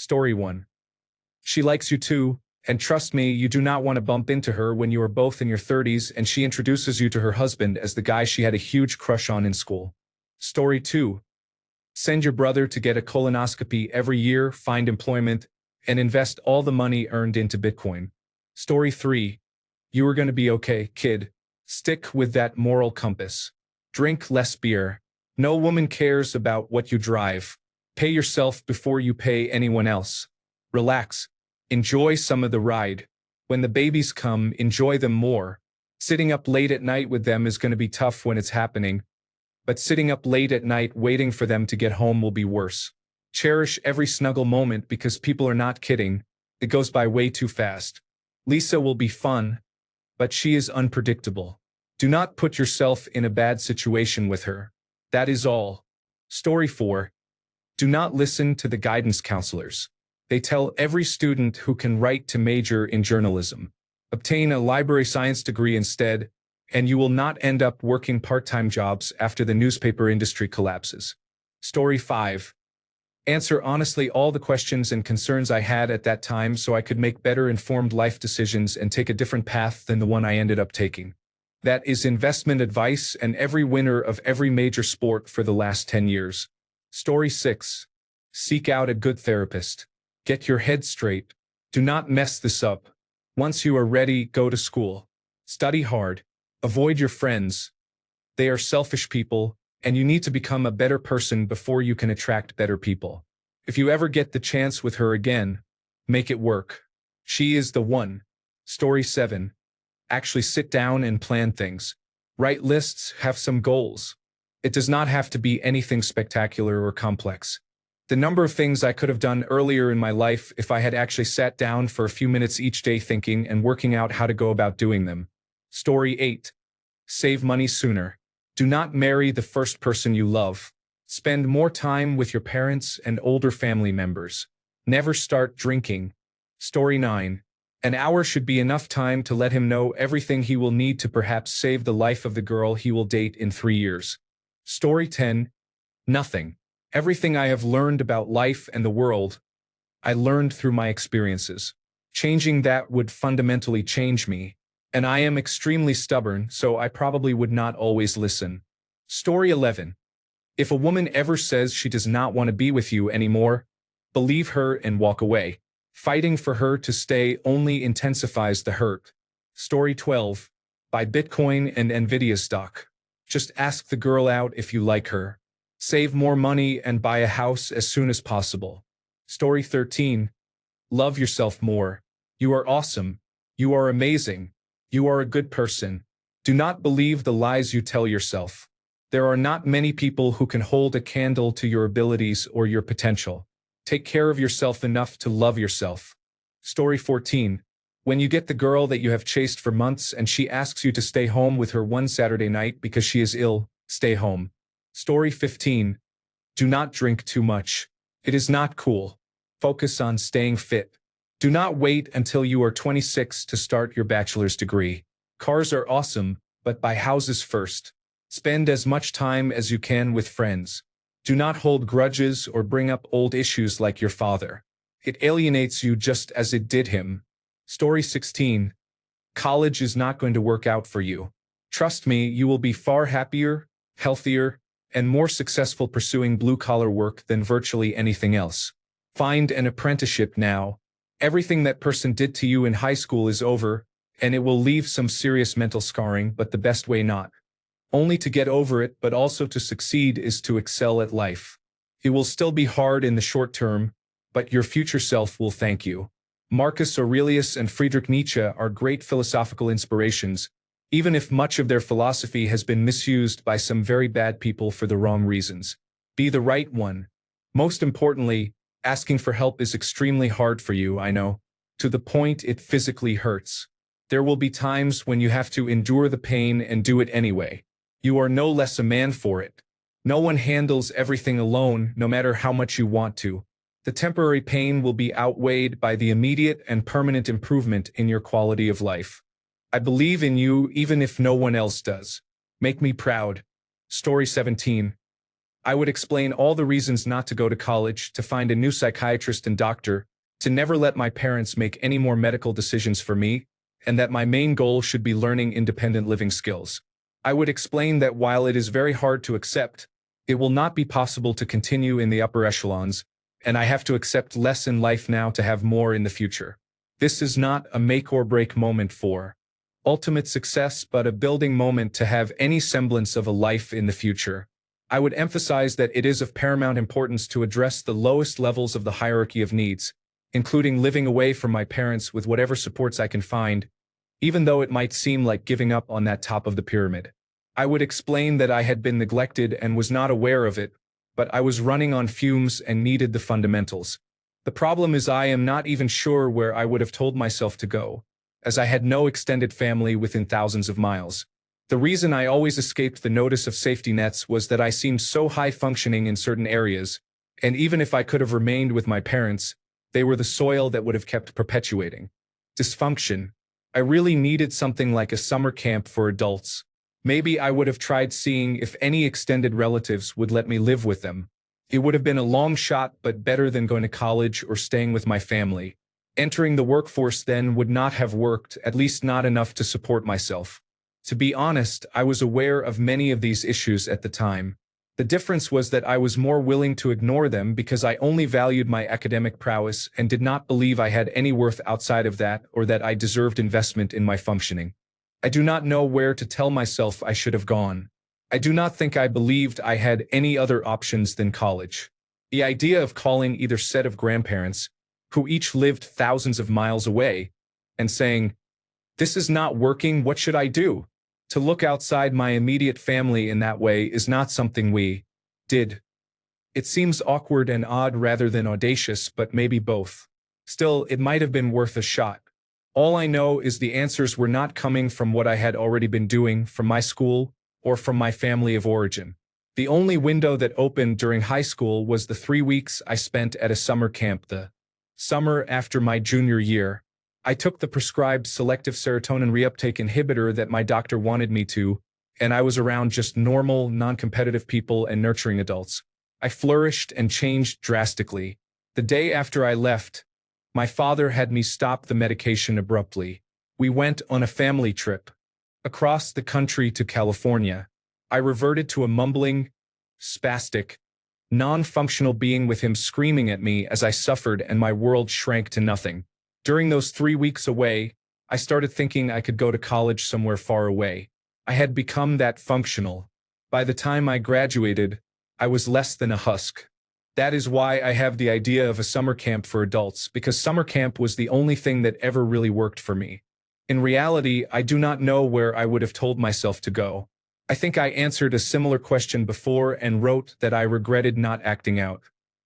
Story 1. She likes you too, and trust me, you do not want to bump into her when you are both in your 30s and she introduces you to her husband as the guy she had a huge crush on in school. Story 2. Send your brother to get a colonoscopy every year, find employment, and invest all the money earned into Bitcoin. Story 3. You are going to be okay, kid. Stick with that moral compass. Drink less beer. No woman cares about what you drive. Pay yourself before you pay anyone else. Relax. Enjoy some of the ride. When the babies come, enjoy them more. Sitting up late at night with them is going to be tough when it's happening, but sitting up late at night waiting for them to get home will be worse. Cherish every snuggle moment because people are not kidding. It goes by way too fast. Lisa will be fun, but she is unpredictable. Do not put yourself in a bad situation with her. That is all. Story 4. Do not listen to the guidance counselors. They tell every student who can write to major in journalism. Obtain a library science degree instead, and you will not end up working part-time jobs after the newspaper industry collapses. Story 5. Answer honestly all the questions and concerns I had at that time so I could make better informed life decisions and take a different path than the one I ended up taking. That is investment advice and every winner of every major sport for the last 10 years. Story 6. Seek out a good therapist. Get your head straight. Do not mess this up. Once you are ready, go to school. Study hard. Avoid your friends. They are selfish people, and you need to become a better person before you can attract better people. If you ever get the chance with her again, make it work. She is the one. Story 7. Actually sit down and plan things. Write lists, have some goals. It does not have to be anything spectacular or complex. The number of things I could have done earlier in my life if I had actually sat down for a few minutes each day thinking and working out how to go about doing them. Story 8. Save money sooner. Do not marry the first person you love. Spend more time with your parents and older family members. Never start drinking. Story 9. An hour should be enough time to let him know everything he will need to perhaps save the life of the girl he will date in 3 years. Story 10. Nothing. Everything I have learned about life and the world, I learned through my experiences. Changing that would fundamentally change me, and I am extremely stubborn, so I probably would not always listen. Story 11. If a woman ever says she does not want to be with you anymore, believe her and walk away. Fighting for her to stay only intensifies the hurt. Story 12. Buy Bitcoin and Nvidia stock. Just ask the girl out if you like her. Save more money and buy a house as soon as possible. Story 13. Love yourself more. You are awesome. You are amazing. You are a good person. Do not believe the lies you tell yourself. There are not many people who can hold a candle to your abilities or your potential. Take care of yourself enough to love yourself. Story 14. When you get the girl that you have chased for months and she asks you to stay home with her one Saturday night because she is ill, stay home. Story 15. Do not drink too much. It is not cool. Focus on staying fit. Do not wait until you are 26 to start your bachelor's degree. Cars are awesome, but buy houses first. Spend as much time as you can with friends. Do not hold grudges or bring up old issues like your father. It alienates you just as it did him. Story 16. College is not going to work out for you. Trust me, you will be far happier, healthier, and more successful pursuing blue-collar work than virtually anything else. Find an apprenticeship now. Everything that person did to you in high school is over, and it will leave some serious mental scarring, but the best way not only to get over it, but also to succeed is to excel at life. It will still be hard in the short term, but your future self will thank you. Marcus Aurelius and Friedrich Nietzsche are great philosophical inspirations, even if much of their philosophy has been misused by some very bad people for the wrong reasons. Be the right one. Most importantly, asking for help is extremely hard for you, I know, to the point it physically hurts. There will be times when you have to endure the pain and do it anyway. You are no less a man for it. No one handles everything alone, no matter how much you want to. The temporary pain will be outweighed by the immediate and permanent improvement in your quality of life. I believe in you even if no one else does. Make me proud. Story 17. I would explain all the reasons not to go to college, to find a new psychiatrist and doctor, to never let my parents make any more medical decisions for me, and that my main goal should be learning independent living skills. I would explain that while it is very hard to accept, it will not be possible to continue in the upper echelons, and I have to accept less in life now to have more in the future. This is not a make or break moment for ultimate success, but a building moment to have any semblance of a life in the future. I would emphasize that it is of paramount importance to address the lowest levels of the hierarchy of needs, including living away from my parents with whatever supports I can find, even though it might seem like giving up on that top of the pyramid. I would explain that I had been neglected and was not aware of it, but I was running on fumes and needed the fundamentals. The problem is I am not even sure where I would have told myself to go, as I had no extended family within thousands of miles. The reason I always escaped the notice of safety nets was that I seemed so high-functioning in certain areas, and even if I could have remained with my parents, they were the soil that would have kept perpetuating dysfunction. I really needed something like a summer camp for adults. Maybe I would have tried seeing if any extended relatives would let me live with them. It would have been a long shot, but better than going to college or staying with my family. Entering the workforce then would not have worked, at least not enough to support myself. To be honest, I was aware of many of these issues at the time. The difference was that I was more willing to ignore them because I only valued my academic prowess and did not believe I had any worth outside of that or that I deserved investment in my functioning. I do not know where to tell myself I should have gone. I do not think I believed I had any other options than college. The idea of calling either set of grandparents, who each lived thousands of miles away, and saying, "This is not working, what should I do?" To look outside my immediate family in that way is not something we did. It seems awkward and odd rather than audacious, but maybe both. Still, it might have been worth a shot. All I know is the answers were not coming from what I had already been doing, from my school, or from my family of origin. The only window that opened during high school was the 3 weeks I spent at a summer camp the summer after my junior year. I took the prescribed selective serotonin reuptake inhibitor that my doctor wanted me to, and I was around just normal, non-competitive people and nurturing adults. I flourished and changed drastically. The day after I left, my father had me stop the medication abruptly. We went on a family trip across the country to California. I reverted to a mumbling, spastic, non-functional being with him screaming at me as I suffered and my world shrank to nothing. During those 3 weeks away, I started thinking I could go to college somewhere far away. I had become that functional. By the time I graduated, I was less than a husk. That is why I have the idea of a summer camp for adults, because summer camp was the only thing that ever really worked for me. In reality, I do not know where I would have told myself to go. I think I answered a similar question before and wrote that I regretted not acting out.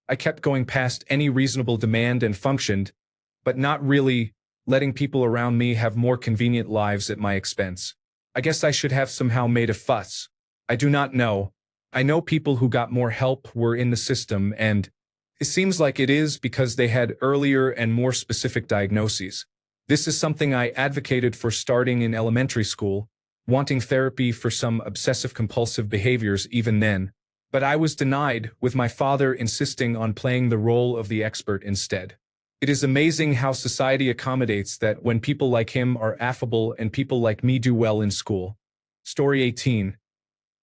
I kept going past any reasonable demand and functioned, but not really letting people around me have more convenient lives at my expense. I guess I should have somehow made a fuss. I do not know. I know people who got more help were in the system, and it seems like it is because they had earlier and more specific diagnoses. This is something I advocated for starting in elementary school, wanting therapy for some obsessive-compulsive behaviors even then, but I was denied, with my father insisting on playing the role of the expert instead. It is amazing how society accommodates that when people like him are affable and people like me do well in school. Story 18.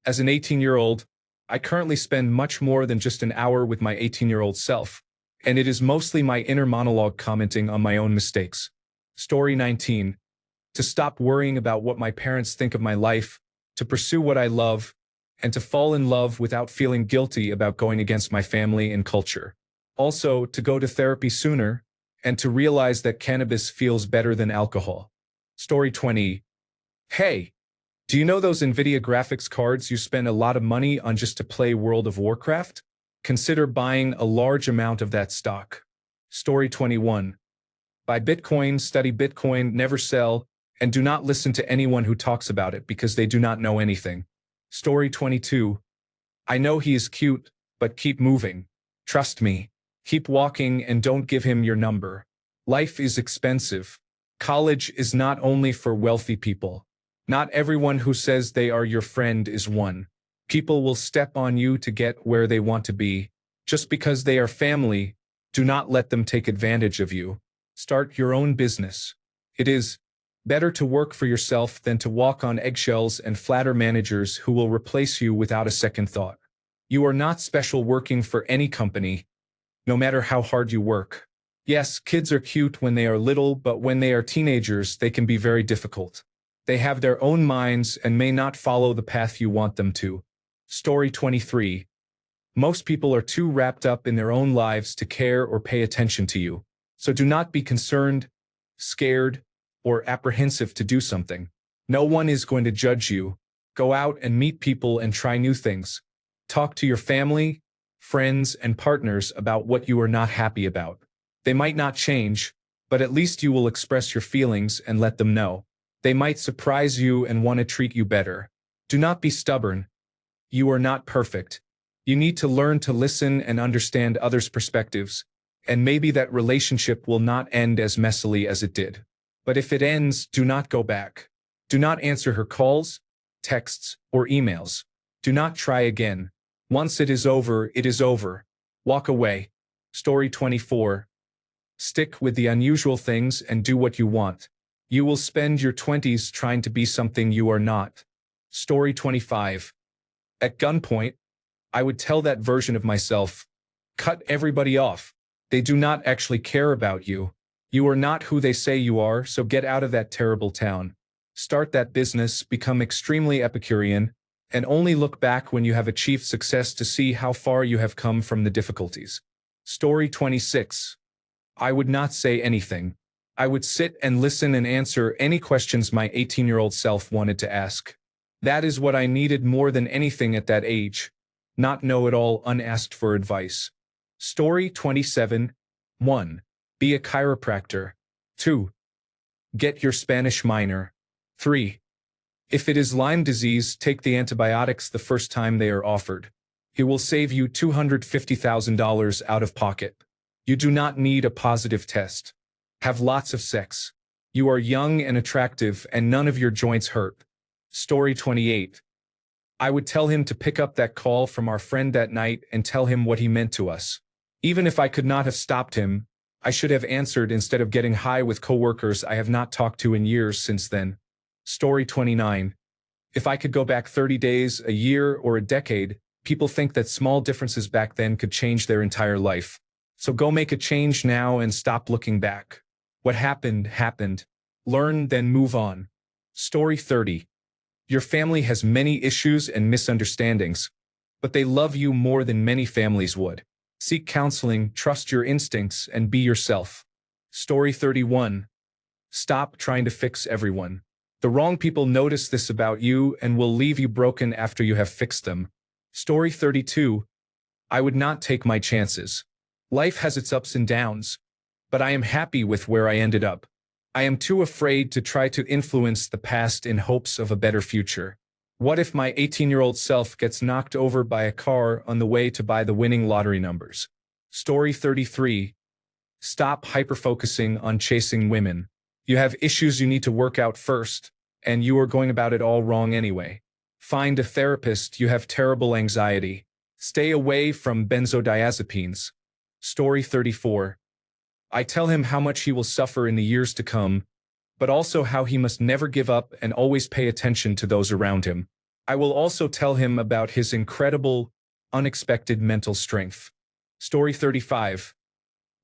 As an 18-year-old, I currently spend much more than just an hour with my 18-year-old self, and it is mostly my inner monologue commenting on my own mistakes. Story 19. To stop worrying about what my parents think of my life, to pursue what I love, and to fall in love without feeling guilty about going against my family and culture. Also, to go to therapy sooner, and to realize that cannabis feels better than alcohol. Story 20. Hey, do you know those NVIDIA graphics cards you spend a lot of money on just to play World of Warcraft? Consider buying a large amount of that stock. Story 21. Buy Bitcoin, study Bitcoin, never sell, and do not listen to anyone who talks about it because they do not know anything. Story 22. I know he is cute, but keep moving. Trust me. Keep walking and don't give him your number. Life is expensive. College is not only for wealthy people. Not everyone who says they are your friend is one. People will step on you to get where they want to be. Just because they are family, do not let them take advantage of you. Start your own business. It is better to work for yourself than to walk on eggshells and flatter managers who will replace you without a second thought. You are not special working for any company, no matter how hard you work. Yes, kids are cute when they are little, but when they are teenagers, they can be very difficult. They have their own minds and may not follow the path you want them to. Story 23. Most people are too wrapped up in their own lives to care or pay attention to you. So do not be concerned, scared, or apprehensive to do something. No one is going to judge you. Go out and meet people and try new things. Talk to your family, friends, and partners about what you are not happy about. They might not change, but at least you will express your feelings and let them know. They might surprise you and want to treat you better. Do not be stubborn. You are not perfect. You need to learn to listen and understand others' perspectives, and maybe that relationship will not end as messily as it did. But if it ends, do not go back. Do not answer her calls, texts, or emails. Do not try again. Once it is over, it is over. Walk away. Story 24. Stick with the unusual things and do what you want. You will spend your 20s trying to be something you are not. Story 25. At gunpoint, I would tell that version of myself, cut everybody off. They do not actually care about you. You are not who they say you are, so get out of that terrible town. Start that business, become extremely Epicurean, and only look back when you have achieved success to see how far you have come from the difficulties. Story 26. I would not say anything. I would sit and listen and answer any questions my 18-year-old self wanted to ask. That is what I needed more than anything at that age. Not know it all unasked for advice. Story 27. 1. Be a chiropractor. 2. Get your Spanish minor. 3. If it is Lyme disease, take the antibiotics the first time they are offered. It will save you $250,000 out of pocket. You do not need a positive test. Have lots of sex. You are young and attractive and none of your joints hurt. Story 28. I would tell him to pick up that call from our friend that night and tell him what he meant to us. Even if I could not have stopped him, I should have answered instead of getting high with coworkers I have not talked to in years since then. Story 29. If I could go back 30 days, a year, or a decade, people think that small differences back then could change their entire life. So go make a change now and stop looking back. What happened, happened. Learn, then move on. Story 30. Your family has many issues and misunderstandings, but they love you more than many families would. Seek counseling, trust your instincts, and be yourself. Story 31. Stop trying to fix everyone. The wrong people notice this about you and will leave you broken after you have fixed them. Story 32. I would not take my chances. Life has its ups and downs, but I am happy with where I ended up. I am too afraid to try to influence the past in hopes of a better future. What if my 18-year-old self gets knocked over by a car on the way to buy the winning lottery numbers? Story 33. Stop hyper-focusing on chasing women. You have issues you need to work out first, and you are going about it all wrong anyway. Find a therapist. You have terrible anxiety. Stay away from benzodiazepines. Story 34. I tell him how much he will suffer in the years to come, but also how he must never give up and always pay attention to those around him. I will also tell him about his incredible, unexpected mental strength. Story 35.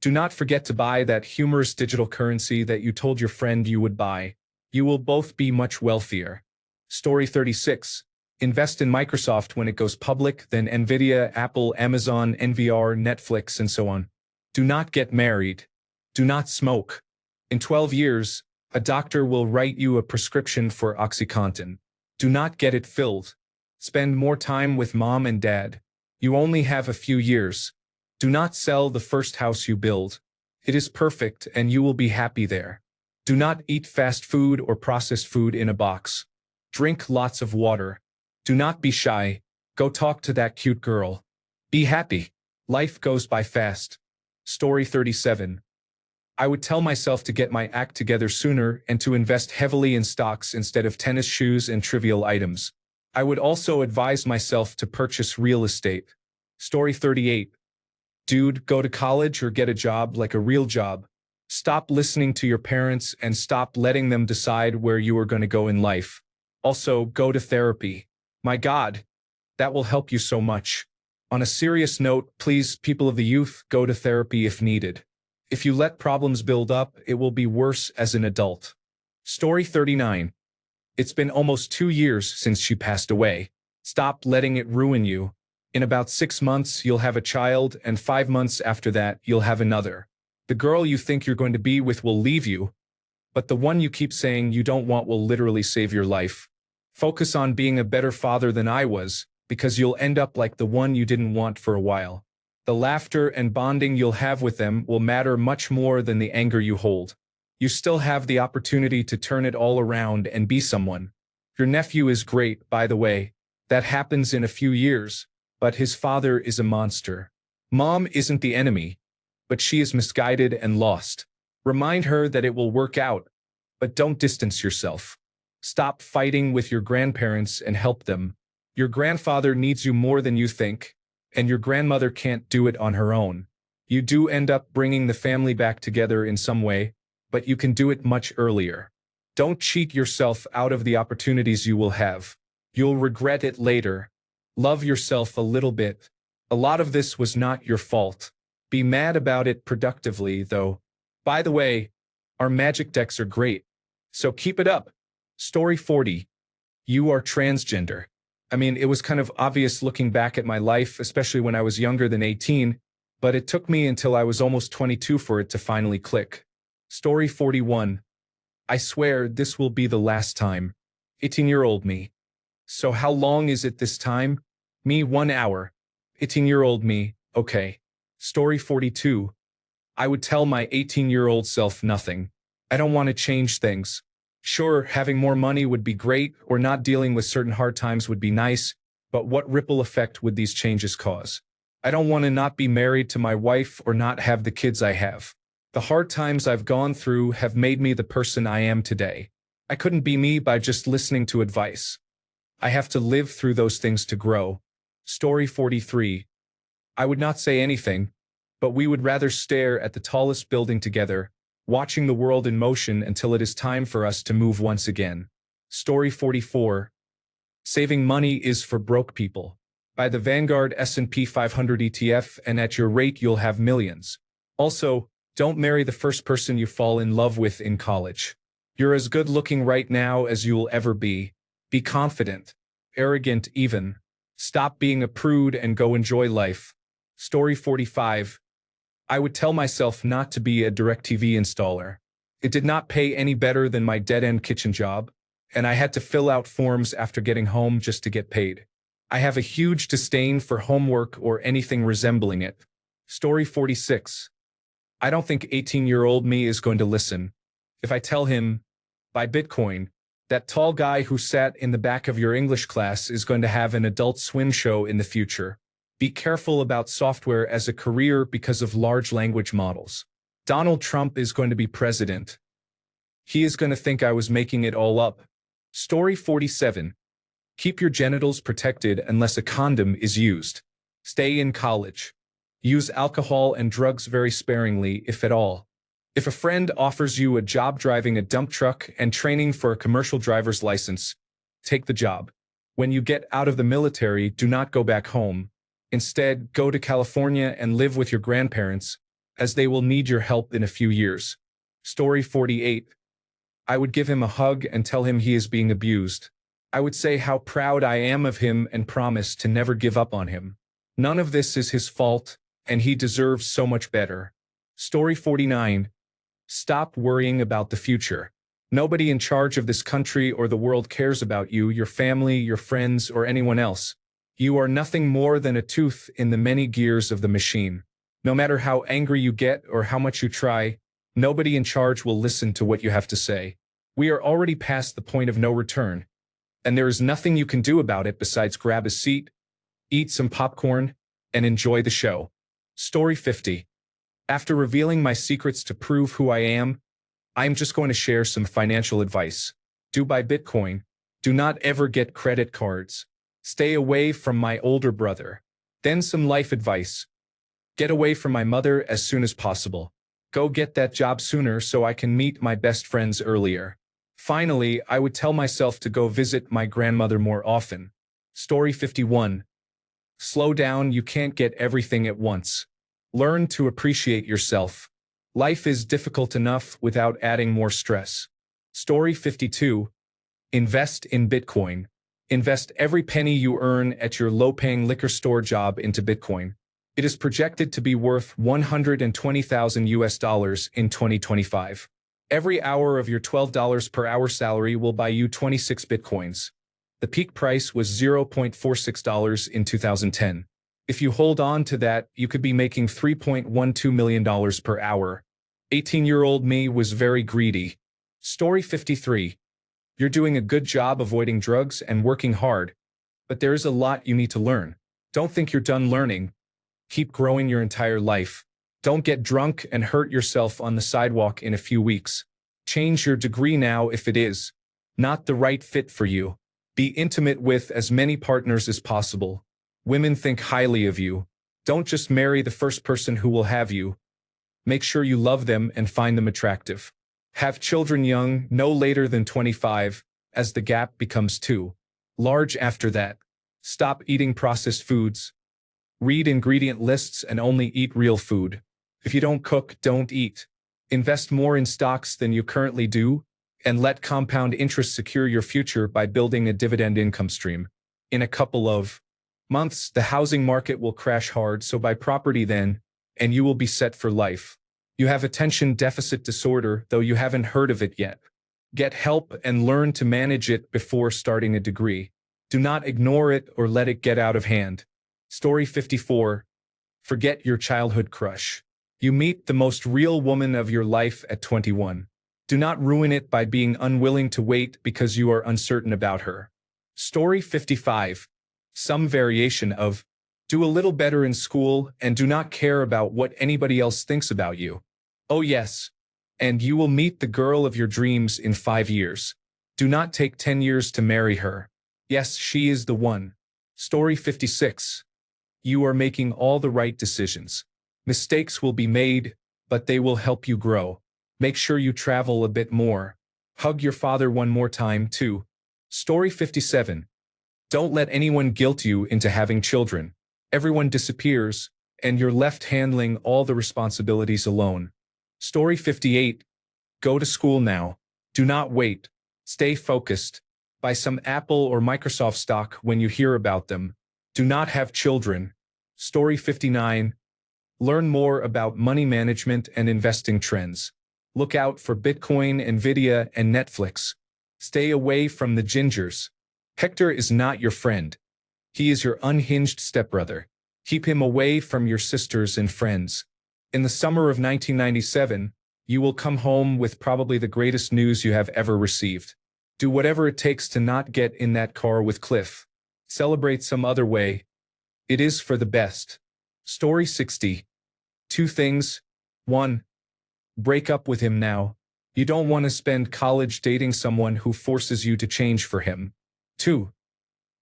Do not forget to buy that humorous digital currency that you told your friend you would buy. You will both be much wealthier. Story 36. Invest in Microsoft when it goes public, then Nvidia, Apple, Amazon, NVR, Netflix, and so on. Do not get married. Do not smoke. In 12 years, a doctor will write you a prescription for OxyContin. Do not get it filled. Spend more time with mom and dad. You only have a few years. Do not sell the first house you build. It is perfect and you will be happy there. Do not eat fast food or processed food in a box. Drink lots of water. Do not be shy. Go talk to that cute girl. Be happy. Life goes by fast. Story 37. I would tell myself to get my act together sooner and to invest heavily in stocks instead of tennis shoes and trivial items. I would also advise myself to purchase real estate. Story 38. Dude, go to college or get a job, like a real job. Stop listening to your parents and stop letting them decide where you are going to go in life. Also, go to therapy. My God, that will help you so much. On a serious note, please, people of the youth, go to therapy if needed. If you let problems build up, it will be worse as an adult. Story 39. It's been almost 2 years since she passed away. Stop letting it ruin you. In about 6 months, you'll have a child, and 5 months after that, you'll have another. The girl you think you're going to be with will leave you, but the one you keep saying you don't want will literally save your life. Focus on being a better father than I was, because you'll end up like the one you didn't want for a while. The laughter and bonding you'll have with them will matter much more than the anger you hold. You still have the opportunity to turn it all around and be someone. Your nephew is great, by the way. That happens in a few years, but his father is a monster. Mom isn't the enemy, but she is misguided and lost. Remind her that it will work out, but don't distance yourself. Stop fighting with your grandparents and help them. Your grandfather needs you more than you think, and your grandmother can't do it on her own. You do end up bringing the family back together in some way, but you can do it much earlier. Don't cheat yourself out of the opportunities you will have. You'll regret it later. Love yourself a little bit. A lot of this was not your fault. Be mad about it productively, though. By the way, our magic decks are great, so keep it up. Story 40. You are transgender. I mean, it was kind of obvious looking back at my life, especially when I was younger than 18, but it took me until I was almost 22 for it to finally click. Story 41. I swear this will be the last time. 18-year-old me. So how long is it this time? Me, 1 hour. 18-year-old me, okay. Story 42. I would tell my 18-year-old self nothing. I don't want to change things. Sure, having more money would be great, or not dealing with certain hard times would be nice, but what ripple effect would these changes cause? I don't want to not be married to my wife or not have the kids I have. The hard times I've gone through have made me the person I am today. I couldn't be me by just listening to advice. I have to live through those things to grow. Story 43. I would not say anything, but we would rather stare at the tallest building together, watching the world in motion until it is time for us to move once again. Story 44. Saving money is for broke people. Buy the Vanguard S&P 500 ETF, and at your rate you'll have millions. Also, don't marry the first person you fall in love with in college. You're as good looking right now as you'll ever be. Be confident, arrogant even. Stop being a prude and go enjoy life. Story 45. I would tell myself not to be a DirecTV installer. It did not pay any better than my dead-end kitchen job, and I had to fill out forms after getting home just to get paid. I have a huge disdain for homework or anything resembling it. Story 46. I don't think 18-year-old me is going to listen. If I tell him, buy Bitcoin, that tall guy who sat in the back of your English class is going to have an Adult Swim show in the future. Be careful about software as a career because of large language models. Donald Trump is going to be president. He is going to think I was making it all up. Story 47. Keep your genitals protected unless a condom is used. Stay in college. Use alcohol and drugs very sparingly, if at all. If a friend offers you a job driving a dump truck and training for a commercial driver's license, take the job. When you get out of the military, do not go back home. Instead, go to California and live with your grandparents, as they will need your help in a few years. Story 48. I would give him a hug and tell him he is being abused. I would say how proud I am of him and promise to never give up on him. None of this is his fault, and he deserves so much better. Story 49. Stop worrying about the future. Nobody in charge of this country or the world cares about you, your family, your friends, or anyone else. You are nothing more than a tooth in the many gears of the machine. No matter how angry you get or how much you try, nobody in charge will listen to what you have to say. We are already past the point of no return, and there is nothing you can do about it besides grab a seat, eat some popcorn, and enjoy the show. Story 50. After revealing my secrets to prove who I am just going to share some financial advice. Do buy Bitcoin. Do not ever get credit cards. Stay away from my older brother. Then some life advice. Get away from my mother as soon as possible. Go get that job sooner so I can meet my best friends earlier. Finally, I would tell myself to go visit my grandmother more often. Story 51. Slow down, you can't get everything at once. Learn to appreciate yourself. Life is difficult enough without adding more stress. Story 52. Invest in Bitcoin. Invest every penny you earn at your low-paying liquor store job into Bitcoin. It is projected to be worth 120,000 US dollars in 2025. Every hour of your $12 per hour salary will buy you 26 Bitcoins. The peak price was $0.46 in 2010. If you hold on to that, you could be making $3.12 million per hour. 18-year-old me was very greedy. Story 53. You're doing a good job avoiding drugs and working hard, but there is a lot you need to learn. Don't think you're done learning. Keep growing your entire life. Don't get drunk and hurt yourself on the sidewalk in a few weeks. Change your degree now if it is not the right fit for you. Be intimate with as many partners as possible. Women think highly of you. Don't just marry the first person who will have you. Make sure you love them and find them attractive. Have children young, no later than 25, as the gap becomes too large after that. Stop eating processed foods. Read ingredient lists and only eat real food. If you don't cook, don't eat. Invest more in stocks than you currently do, and let compound interest secure your future by building a dividend income stream. In a couple of months, the housing market will crash hard, so buy property then, and you will be set for life. You have attention deficit disorder, though you haven't heard of it yet. Get help and learn to manage it before starting a degree. Do not ignore it or let it get out of hand. Story 54. Forget your childhood crush. You meet the most real woman of your life at 21. Do not ruin it by being unwilling to wait because you are uncertain about her. Story 55. Some variation of do a little better in school and do not care about what anybody else thinks about you. Oh yes, and you will meet the girl of your dreams in 5 years. Do not take 10 years to marry her. Yes, she is the one. Story 56. You are making all the right decisions. Mistakes will be made, but they will help you grow. Make sure you travel a bit more. Hug your father one more time, too. Story 57. Don't let anyone guilt you into having children. Everyone disappears, and you're left handling all the responsibilities alone. Story 58. Go to school now. Do not wait. Stay focused. Buy some Apple or Microsoft stock when you hear about them. Do not have children. Story 59. Learn more about money management and investing trends. Look out for Bitcoin, Nvidia, and Netflix. Stay away from the gingers. Hector is not your friend. He is your unhinged stepbrother. Keep him away from your sisters and friends. In the summer of 1997, you will come home with probably the greatest news you have ever received. Do whatever it takes to not get in that car with Cliff. Celebrate some other way. It is for the best. Story 60. 2 things. 1. Break up with him now. You don't want to spend college dating someone who forces you to change for him. 2.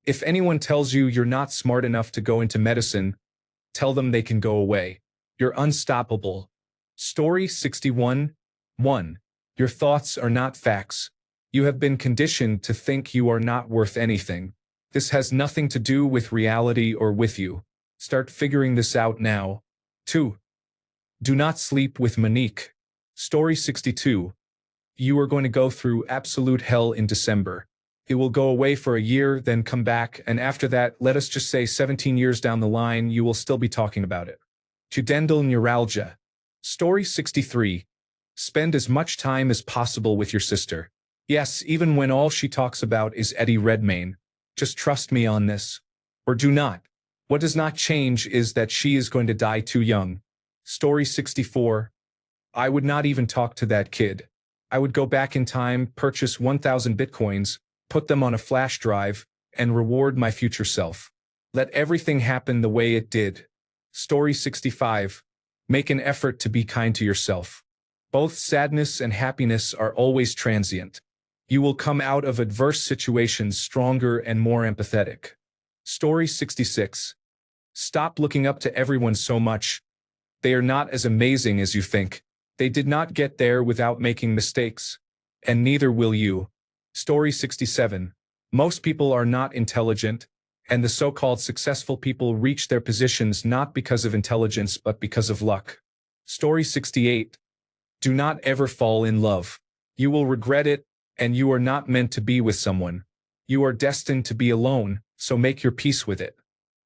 If anyone tells you you're not smart enough to go into medicine, tell them they can go away. You're unstoppable. Story 61. 1. Your thoughts are not facts. You have been conditioned to think you are not worth anything. This has nothing to do with reality or with you. Start figuring this out now. 2. Do not sleep with Monique. Story 62. You are going to go through absolute hell in December. It will go away for a year, then come back, and after that, let us just say 17 years down the line, you will still be talking about it. Pudendal neuralgia. Story 63. Spend as much time as possible with your sister. Yes, even when all she talks about is Eddie Redmayne. Just trust me on this. Or do not. What does not change is that she is going to die too young. Story 64. I would not even talk to that kid. I would go back in time, purchase 1,000 bitcoins, put them on a flash drive, and reward my future self. Let everything happen the way it did. Story 65. Make an effort to be kind to yourself. Both sadness and happiness are always transient. You will come out of adverse situations stronger and more empathetic. Story 66. Stop looking up to everyone so much. They are not as amazing as you think. They did not get there without making mistakes. And neither will you. Story 67. Most people are not intelligent, and the so-called successful people reach their positions not because of intelligence but because of luck. Story 68. Do not ever fall in love. You will regret it, and you are not meant to be with someone. You are destined to be alone, so make your peace with it.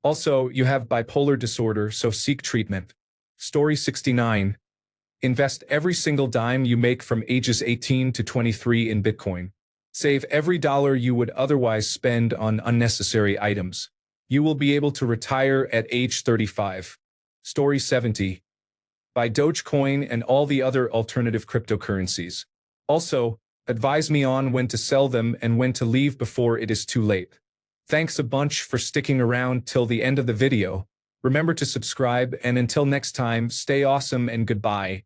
Also, you have bipolar disorder, so seek treatment. Story 69. Invest every single dime you make from ages 18 to 23 in Bitcoin. Save every dollar you would otherwise spend on unnecessary items. You will be able to retire at age 35. Story 70. Buy Dogecoin and all the other alternative cryptocurrencies. Also, advise me on when to sell them and when to leave before it is too late. Thanks a bunch for sticking around till the end of the video. Remember to subscribe, and until next time, stay awesome and goodbye.